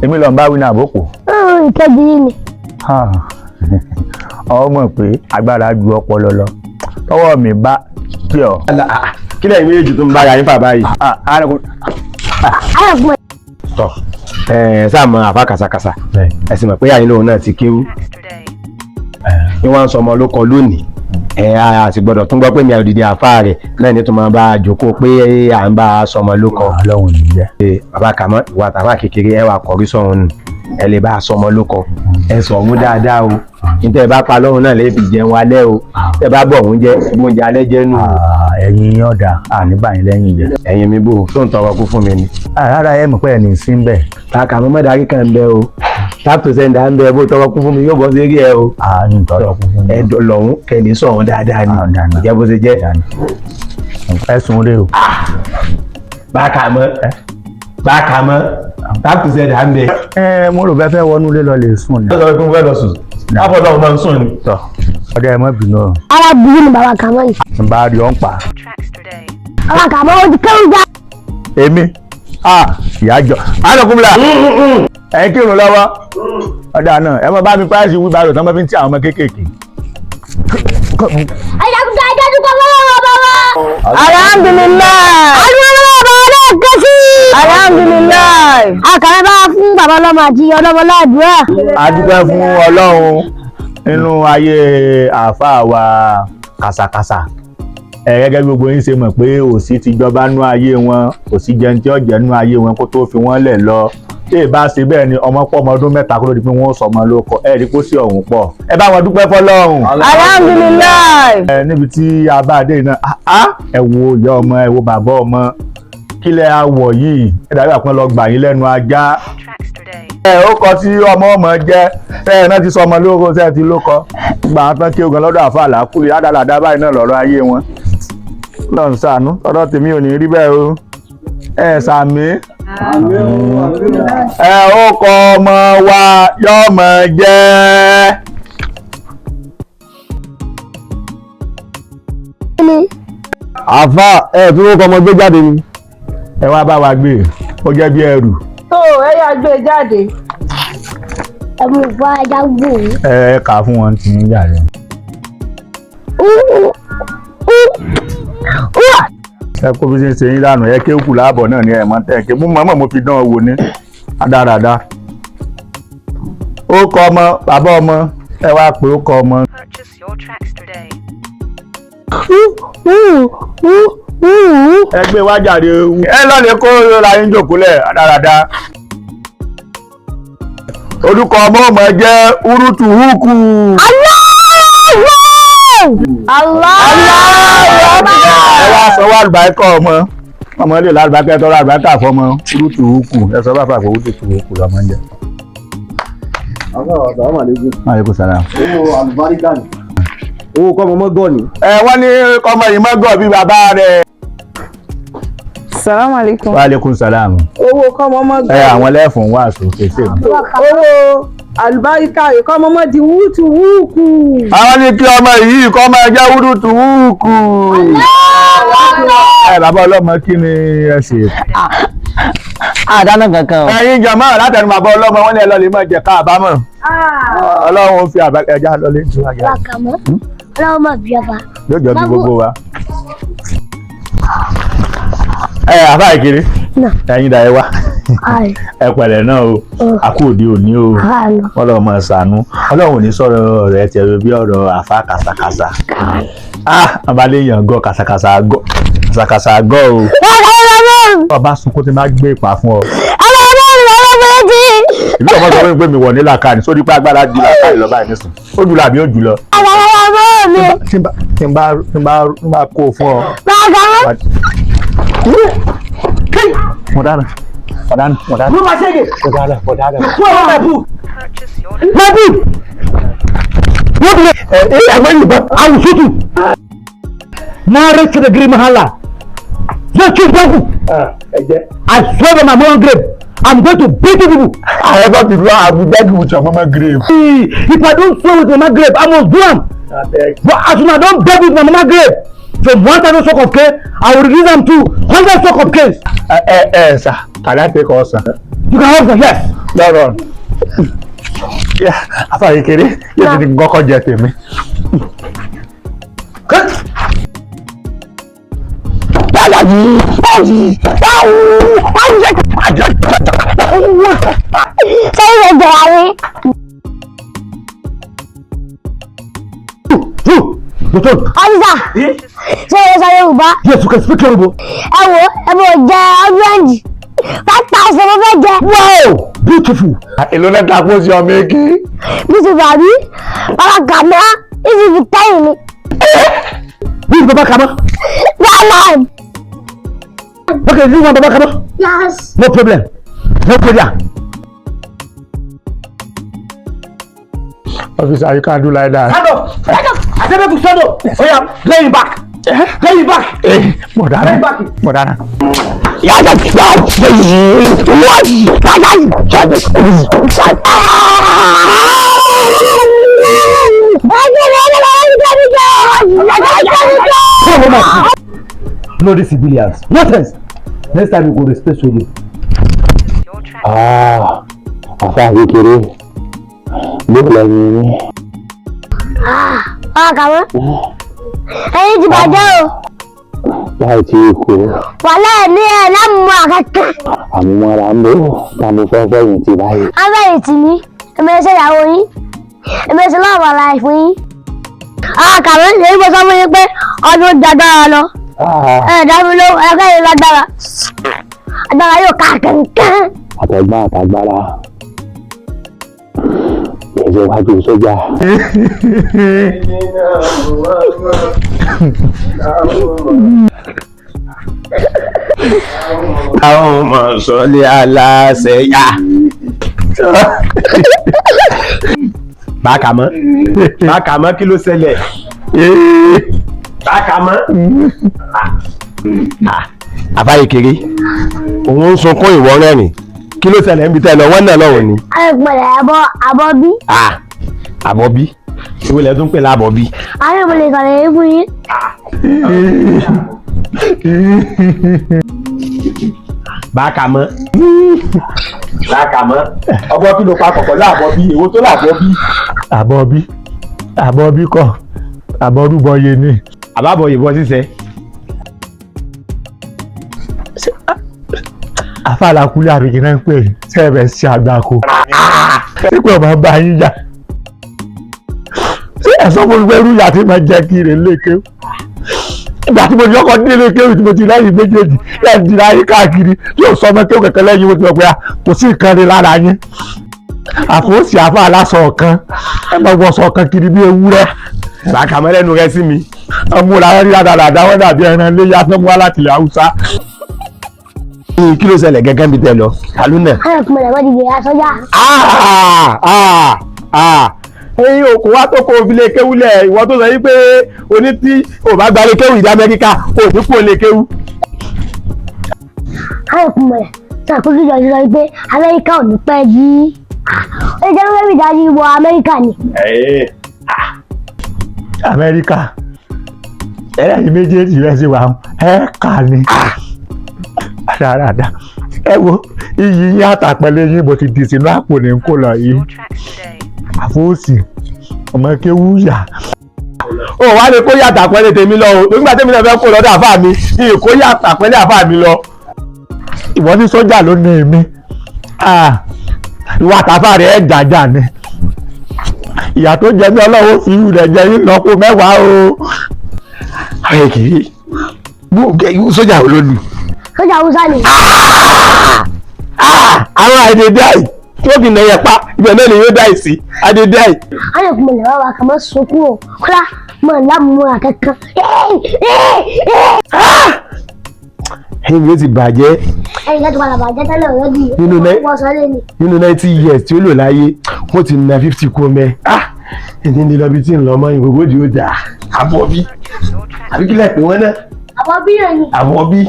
èmi lọ ń bá wínà àbókù. ìkejì yìí ni. ọmọ pé agbára ju ọpọlọ lọ tọwọ́ mi bá tí ọ. kí lẹ́yìn méjì tó ń bá yàrá báyìí. tọ sáà mọ àfa kàsàkàsà ẹ sì mọ̀ pé yàrá lòun náà ti kéwú ni wọ́n ń sọ ọmọ ló kọ lónìí àti gbọ́dọ̀ tún gbọ́ pé mi àdìdì àfa rẹ̀ náà ní tó máa bá a jókòó pé à ń bá a sọmọ lóko. Ọlọ́run nìyẹn. Bàbá Kàmọ́ ìwà tàbá kékeré ẹ wà kọrí sọ̀run nù ẹ lè bá a sọmọ lóko ẹ sọ òun dáadáa o níta ẹ bá pa lọ́run náà lè fi jẹun alẹ́ o ẹ bá bọ̀ òun jẹ oúnjẹ alẹ́ jẹ́ nù. Ẹ̀yin ọ̀dà nígbà yín lẹ́yìn jẹ. Ẹ̀yin mi bò tó ń tọrọ kú fún mi ni. Rárá ẹ mọ̀ pé ẹni sí ń bẹ̀. Bàbá Kàmọ́ mọ́dàrí kan ń bẹ o táàpù sẹ́ńdà ń bẹ bó tọrọ kú fún mi yóò bọ́ sí eré ẹ o. Ní tọrọ kú fún mi. Ẹ lọ́hún kẹ́ni sọ̀rọ̀ dáadáa ni ìjẹ́ bó ṣe jẹ́. Ẹ̀sùn rẹ o. Bàbá Kàmọ́ táàpù sẹ́ńdà ń bẹ. Mo rò fẹ́ wọnú ilé lọ lè sùn ni. Ó sọ pé mo fẹ́ lọ sùn. Láfọ̀dọ̀ ọmọ ń sùn ni. Ọdẹ ẹ mọ́ bínú. Ara burú ni bàbá Kàmọ́ yìí. N bá rí ọ́n pa. Bàbá Kàmọ́ ó ti kéwù já. Èmi ìyá jọ. Alọ́kùnrin ẹ̀yin kírun lọ́wọ́. Ọ̀dà náà ẹ mọ bá mi páàsì wí bá rò tán bá fi ń tí àwọn ọmọ kéékèèké. Ẹ̀yàkùtà ìdájú kan lọ́wọ́ bàbá. Alhamdulillah. Alhamdulillah. Àkàrà bá fún bàbá ọlọ́mọ àti ọlọ́mọ ládùúrà. A dúpẹ́ fún Ọlọ́run nínú ayé àáfàá wa kàsàkàsà. Gẹ́gẹ́ bí gbogbo yín ṣe mọ̀ pé òṣì ti jọba nú ayé wọn, òṣì jẹun tí ó jẹ́ nú ayé wọn kó tó fi wọ́n lẹ̀ lọ. Tí ì bá ṣe bẹ́ẹ̀ ni ọmọ pọ̀ ọmọ ọdún mẹ́ta kó ló di pé wọ́n sọmọ lóko rí kó sí ọ̀hún pọ̀. Ẹ bá wọn dúpẹ́ fọ́lọ́run. Alhamdulillah. Níbi tí a bá dé náà ẹ wo ìyá ọmọ ẹ wo bàbá ọmọ kílẹ̀ àwọ̀ yìí ẹ dàbí àpọn lọ gbà yín lẹ́nu ajá. Ó kọ tí ọmọ jẹ́ ẹ náà ti sọ ọmọ lóko ṣe ti lóko gbà wọn tán kí ogun lọ́dọ̀ àfa àlàkùrì ládàládà báyìí náà lọ́rọ̀ ayé wọn. Lọ́n sànú ọ̀dọ̀ tèmi ò ní rí bẹ́ẹ̀ o sàmí. Ó kọ ọmọ wa yọmọ jẹ́. Àfa tí wọ́n kọ ọmọ gbé jáde ni. Ẹ wá bá wa gbé ó jẹ́ bí ẹrù. Tó ẹ yá gbé jáde. Ẹ̀mú ìfọ̀ ajá gbò. Ẹ kà fún wọn tí ń yà rẹ. Ẹ kó bí ṣe ń ṣe yín dànù ẹ ké kù láàbọ̀ náà ni ẹ mọ̀ tẹ́ ké mú mọ́mọ́ mo fi dán ọ wò ní adáradá. Ó kọ ọmọ bàbá ọmọ ẹ wá pé ó kọ ọmọ. Ẹ gbé wá jáde ẹ lọ́lẹ̀ kó ra yín jòkólẹ̀ adáradá. Orúkọ ọmọ ọmọ jẹ́ Urutu Huku. Allah. Ẹ wá sọ wá àlùbáríkà ọmọ ilé lálùbáríkà tọrọ àlùbáríkà fọmọ Urutu Huku ẹ sọ bá fàfọ Urutu Huku lọmọ ń jẹ. Aleykum salaam. Owó àlùbáríkà ni. Owó kọ́mọ mọ́gọ́ ni. Wọ́n ní kọ́mọ yìí mọ́gọ́ bí bàbá rẹ̀. Salaam alaikum. Wa aleykum salaam. Owó kọ́mọ mọ́ gbọ́. Àwọn lẹ́fùn wà sókè sí mi. Owó àlùbáríkà yìí kọ́mọ mọ́ di wútù wúkù. Àwọn ní kí ọmọ yìí kọ́ máa jẹ́ Urutu Huku. Bàbá ọlọ́mọ kí ni ẹ ṣe? Àdánù kankan o. Ẹ̀yin jàmáà látẹnu bàbá ọlọ́mọ wọn ní ẹ lọ lè máa jẹ ká àbámọ̀. Ọlọ́run fi ẹja lọ lé ju àjà. Bàbá Kàmọ́ ọlọ́run máa bí ọba. Yóò jọ bí gbogbo wa. Àbá ìkiri ẹ̀yin dà ẹ wá ẹ pẹ̀lẹ́ náà o àkú òde òní o Ọlọ́run máa ṣàánú Ọlọ́run ò ní sọ̀rọ̀ rẹ̀ tẹ̀wé bí ọ̀rọ̀ àfa kàṣàkàṣà abaléyàn gọ kàṣàkàṣà gọ o. Ọba sunkún tí máa gbé ìpà fún ọ. Ìlú ọmọ sọ fún mi pé mi wọ̀ ní làkàní sórí pé agbára ju làkàní lọ báyìí nísìn ó jùlọ àbí ó jùlọ. Tí n bá kó o fún ọ. Mo dára. Ló máa ṣẹ́gẹ̀. Mo dára. Fún ọmọ ẹ̀bù. Mẹ́bù. Ẹgbẹ́ ìbọn, àwùsùtù. Máa rẹ̀ ṣẹ̀dẹ̀ gírí mahala. Yóò tún bọ́ọ̀kù. I swear on my mom grave, I'm going to beat you people. I ever be wrong, I will beg with your mama grave. If I don't swear with my mama grave, I must do them. But as soon as I don't beg with my mama grave, from 1,000 stock of case, I will release them to 100 stock of case. Sir, can I take us, sir? You can have them, yes. No, no. Afa kékeré, yóò ti di kọ́kọ́ jẹ tèmi. Sẹ́yìn ẹ̀jẹ̀ wáyé. Doctor. Officer. Ṣé ẹ sọ Yorùbá? Yes, you can speak Yoruba. Ẹ wo ẹ bò jẹ orange 5,000 mo fẹ́ jẹ. Wow, beautiful. Èló lẹ́ta kó sí ọmọ èké. Bí ti bàbí bàbá kàmá ìsì fi tẹ́yìn mi. Who is Baba Kama? Bàbá. Okay, you want Baba Kama? Yes. No problem. No problem. Officer, you can't do like that. Stand up! Stand up! I said to stand up! Oh yeah, lay him back! Lay him back! Modana. Modana. No, the civilians. Nonsense! Next time you go respect you. Afa kékeré. Bóòlù ẹ̀yìn. Kàmá. Ẹyin ti bàjẹ́ o. Láì tí kú. Wàhálà ẹ̀ ní ẹ̀ lámú àkàkẹ́. Àmúmọ́ra ń bò. Tàbí fẹ́ fẹ́yìn ti báyìí. Abẹ́yìntì mi, èmi ṣe ìyàwó yín, èmi ṣe lọ́wọ́ àlàyé fún yín. Kàmá èyí mo sọ fún yín pé ọdún dáadáa lọ. Dábí ló ẹgbẹ́ yìí lágbára. Agbára yóò ká kẹ̀kẹ́. Àtẹ̀gbọ́n àtàgbára. Ẹ̀jẹ̀ wájú sójà. Àwọn ọmọ sọ́lé aláṣẹ yá. Bákàmọ́ kí ló ṣẹlẹ̀? Bákàmọ́. Àbáyé kéré, òun ń sunkún ìwọ rẹ́rìn. Kí ló ṣẹlẹ̀ níbi tẹ́ lọ wọ́n náà lọ́wọ́ ni? Ayọ̀pẹ̀lẹ̀ àbọ̀bí. Àbọ̀bí? Ìwé ilẹ̀ tó ń pè lábọ̀bí. Ayọ̀pẹ̀lẹ̀ ìkàlẹ̀ yìí fún yín. Bákàmọ́. Ọgbọ́n kí ló pa kọ̀kọ̀ láàbọ̀bí? Èwo tó láàbọ̀bí? Àbọ̀bí kọ́. Àbọ̀rúbọyé ni. Àbábọ̀yè bọ́ sísẹ́. Afálakulẹ̀ àbíkí náà ń pè sẹ́ẹ̀bẹ̀ sí àgbàkó. Sípò ọmọ bá yín jà. Ṣé ẹ̀sọ́ mo fẹ́ rú ìyá tí mo jẹ́ kiri lékè? Ìgbà tí mo ti ọkọ̀ dé lékè tí mo ti lẹ́yìn méjèèjì lẹ́yìn tí láyé káàkiri yóò sọ ọmọ kéwòn kẹ̀kẹ́ lẹ́yìn mo ti mọ̀ pé kò sí nǹkan rí lára yín. Àfọwọ́sí àfa aláṣọ ọ̀kan ẹ máa wọṣọ ọ̀kan kiri bí ewúrẹ́. Bákàmọ́ lẹ́nu rẹ sí mi. Ọmọ làwọn rí dáadáa wọ́n dàbí ẹran léyà tó ń wá láti ilẹ̀ Haúsá. Kí ló ṣẹlẹ̀ gẹ́gẹ́ bí tẹ lọ? Kàlúnà. Ayọ̀pẹ̀lẹ̀ wọ́n ti gbé aṣọ́jà. Ẹyin òkú wá tó kó fi lè kéwúlẹ̀ ìwọ tó sọ yí pé oní tí ò bá gba lè kéwù ìdí Amẹ́ríkà kò ní kú lè kéwù. Ayọ̀pẹ̀lẹ̀ ṣàkóso ìjọ ìṣòro pé Amẹ́ríkà ò ní pẹ́ jí. Ó jẹ́ mẹ́rin ìdájí wọ Amẹ́ríkà ni. Amẹ́ríkà ẹlẹ́yìn méjèèjì rẹ̀ sì wà ẹ̀ka ni. Dáadáa ẹ wo iyì yín àtàpẹ̀lẹ̀ yín bó ti di sínú àpò ní kó lọ yìí. Àfọwọ́sí ọmọ kéwú yà. Ó wá lè kó yàtà pẹ́lẹ́ tèmi lọ o nígbà tèmi náà fẹ́ kó lọ́dọ̀ àfáà mi ní ìkó yàtà pẹ́lẹ́ àfáà mi lọ. Ìwọ ní sọ́jà ló ní èmi. Ìwà àtàfà rẹ̀ ẹ̀ jàjà ni. Ìyà tó jẹ mí Ọlọ́run fi irú rẹ̀ jẹ yín lọ́pọ̀ mẹ́wàá o. Ayé kìí sójà olólu. Sọ́jà Haúsá ni. Àwọn àìdèdáì tó kì náà yẹ pa ibẹ̀ náà ni yóò dáì sí àìdèdáì. Ayọ̀pẹ̀lẹ̀ wà wá kà mọ́ sunkún o kọ́lá mọ̀ lámú àkẹ́kọ̀ọ́. Ẹyin yóò ti bàjẹ́. Ẹyin láti padà bàjẹ́ tẹ́lẹ̀ ọ̀rẹ́dì. Nínú 90 years tí ó lò láyé wọ́n ti na 50 kó mẹ́. Ẹni ní lọ́bí tí ń lọ mọ́ ìgbòho di ó dà. Àbọ̀bí àbí kílẹ̀ pé wọ́n náà. Àbọ̀bí náà ni. Àbọ̀bí